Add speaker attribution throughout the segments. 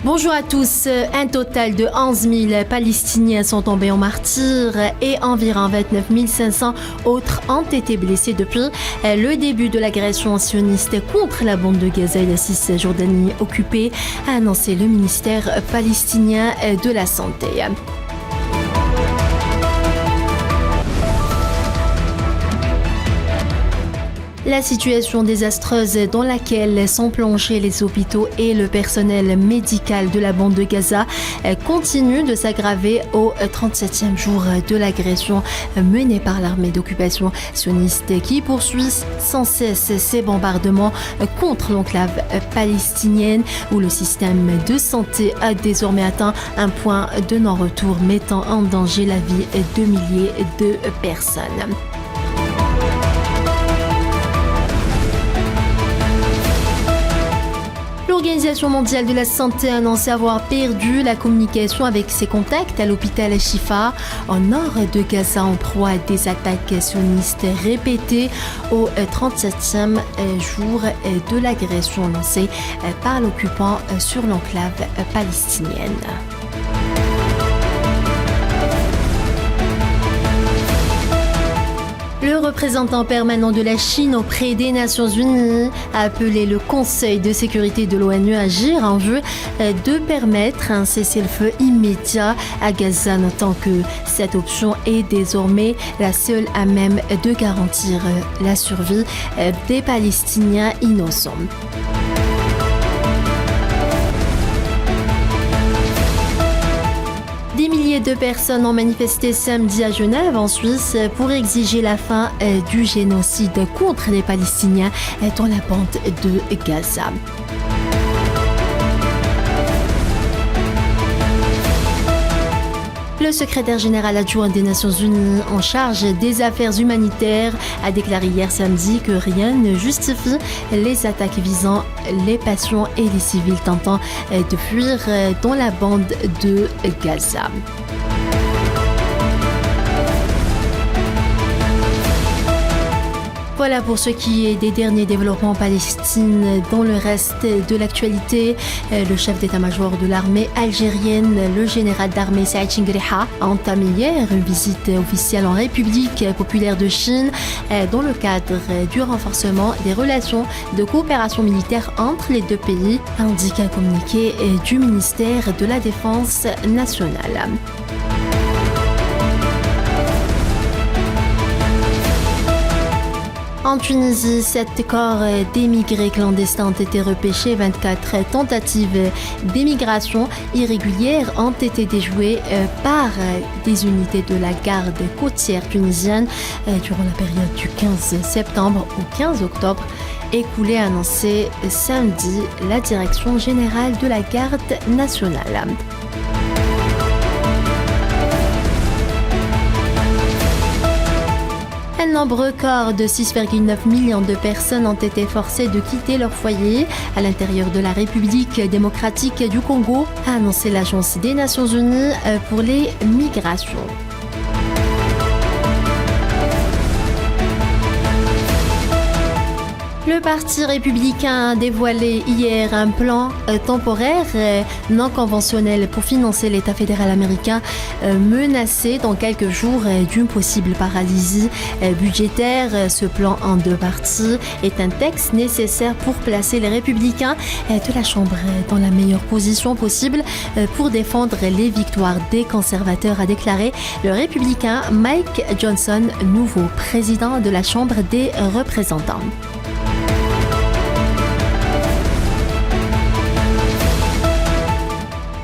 Speaker 1: Bonjour à tous. Un total de 11 000 Palestiniens sont tombés en martyrs et environ 29 500 autres ont été blessés depuis le début de l'agression sioniste contre la bande de Gaza et la Cisjordanie occupée, a annoncé le ministère palestinien de la Santé. La situation désastreuse dans laquelle sont plongés les hôpitaux et le personnel médical de la bande de Gaza continue de s'aggraver au 37e jour de l'agression menée par l'armée d'occupation sioniste qui poursuit sans cesse ses bombardements contre l'enclave palestinienne où le système de santé a désormais atteint un point de non-retour mettant en danger la vie de milliers de personnes. L'Organisation mondiale de la santé a annoncé avoir perdu la communication avec ses contacts à l'hôpital Shifa au nord de Gaza en proie à des attaques sionistes répétées au 37e jour de l'agression lancée par l'occupant sur l'enclave palestinienne. Le représentant permanent de la Chine auprès des Nations Unies a appelé le Conseil de sécurité de l'ONU à agir en vue de permettre un cessez-le-feu immédiat à Gaza, notant que cette option est désormais la seule à même de garantir la survie des Palestiniens innocents. Des milliers de personnes ont manifesté samedi à Genève, en Suisse, pour exiger la fin du génocide contre les Palestiniens dans la bande de Gaza. Le secrétaire général adjoint des Nations Unies en charge des affaires humanitaires a déclaré hier samedi que rien ne justifie les attaques visant les patients et les civils tentant de fuir dans la bande de Gaza. Voilà pour ce qui est des derniers développements en Palestine. Dans le reste de l'actualité, le chef d'état-major de l'armée algérienne, le général d'armée Saïd Chingueriha, a entamé hier une visite officielle en République populaire de Chine dans le cadre du renforcement des relations de coopération militaire entre les deux pays, indique un communiqué du ministère de la Défense nationale. En Tunisie, 7 corps d'émigrés clandestins ont été repêchés. 24 tentatives d'émigration irrégulière ont été déjouées par des unités de la garde côtière tunisienne durant la période du 15 septembre au 15 octobre. Écoulé, a annoncé samedi la Direction générale de la garde nationale. Un nombre record de 6,9 millions de personnes ont été forcées de quitter leur foyer à l'intérieur de la République démocratique du Congo, a annoncé l'Agence des Nations Unies pour les migrations. Le Parti républicain a dévoilé hier un plan temporaire non conventionnel pour financer l'État fédéral américain menacé dans quelques jours d'une possible paralysie budgétaire. Ce plan en 2 parties est un texte nécessaire pour placer les républicains de la Chambre dans la meilleure position possible pour défendre les victoires des conservateurs, a déclaré le républicain Mike Johnson, nouveau président de la Chambre des représentants.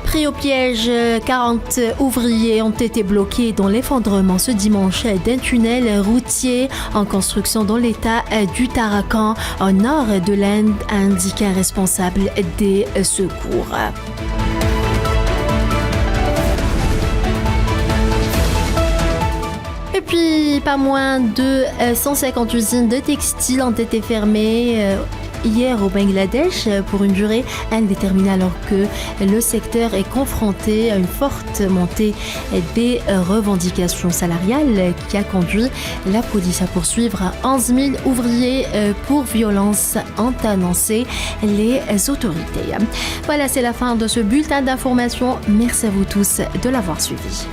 Speaker 1: Pris au piège, 40 ouvriers ont été bloqués dans l'effondrement ce dimanche d'un tunnel routier en construction dans l'état du Tarakan, au nord de l'Inde, a indiqué un responsable des secours. Et puis, pas moins de 150 usines de textiles ont été fermées hier au Bangladesh pour une durée indéterminée alors que le secteur est confronté à une forte montée des revendications salariales qui a conduit la police à poursuivre 11 000 ouvriers pour violence, ont annoncé les autorités. Voilà, c'est la fin de ce bulletin d'information. Merci à vous tous de l'avoir suivi.